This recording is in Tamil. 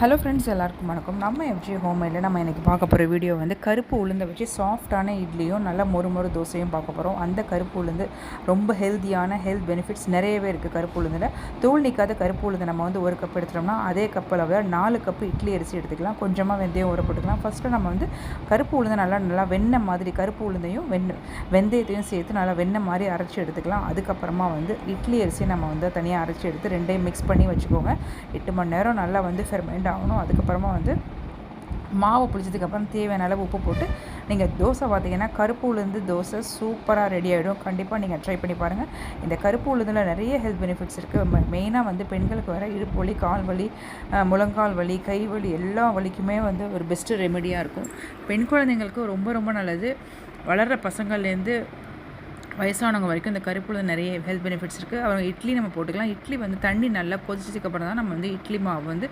ஹலோ ஃப்ரெண்ட்ஸ், எல்லாருக்கும் வணக்கம். நம்ம எஃப்ஜி ஹோம்மேடில் நம்ம இன்றைக்கி பார்க்க போகிற வீடியோ வந்து கருப்பு உளுந்தை வச்சு சாஃப்டான இட்லியும் நல்ல மொறு தோசையும் பார்க்க போகிறோம். அந்த கருப்பு உளுந்து ரொம்ப ஹெல்த் பெனிஃபிட்ஸ் நிறையவே இருக்குது. கருப்பு உளுந்தில் தோல் நிற்காத கருப்பு உளுந்து நம்ம வந்து ஒரு கப் எடுத்துட்டோம்னா அதே கப்பில் 4 கப்பு இட்லி அரிசி எடுத்துக்கலாம். கொஞ்சமாக வெந்தயம் ஊற போட்டுக்கலாம். ஃபஸ்ட்டு நம்ம வந்து கருப்பு உளுந்தை நல்லா வெண்ணெய் மாதிரி கருப்பு உளுந்தையும் வெந்தயத்தையும் சேர்த்து நல்லா வெண்ணெய் மாதிரி அரைச்சி எடுத்துக்கலாம். அதுக்கப்புறமா வந்து இட்லி அரிசியை நம்ம வந்து தனியாக அரைச்சி எடுத்து ரெண்டையும் மிக்ஸ் பண்ணி வச்சுக்கோங்க. 8 மணி நேரம் நல்லா வந்து ஃபெர்மெண்ட் ஆகணும். அதுக்கப்புறமா வந்து மாவு புளிச்சதுக்கப்புறம் தேவையான அளவு உப்பு போட்டு நீங்கள் தோசை பார்த்தீங்கன்னா கருப்பு உளுந்து தோசை சூப்பராக ரெடி ஆகிடும். கண்டிப்பாக நீங்கள் ட்ரை பண்ணி பாருங்கள். இந்த கருப்பு உளுந்தில் நிறைய ஹெல்த் பெனிஃபிட்ஸ் இருக்குது. மெயினாக வந்து பெண்களுக்கு வர இடுப்பு வலி, கால் வலி, முழங்கால் வலி, கை வலி எல்லா வலிக்குமே வந்து ஒரு பெஸ்ட்டு ரெமெடியாக இருக்கும். பெண் குழந்தைங்களுக்கு ரொம்ப நல்லது. வளர்கிற பசங்கள்லேருந்து வயசானவங்க வரைக்கும் இந்த கருப்புல நிறைய ஹெல்த் பெனிஃபிட்ஸ் இருக்குது. அவங்க இட்லி நம்ம போட்டுக்கலாம். இட்லி வந்து தண்ணி நல்லா கொதிச்சதுக்கப்புறம் தான் நம்ம வந்து இட்லி மாவு வந்து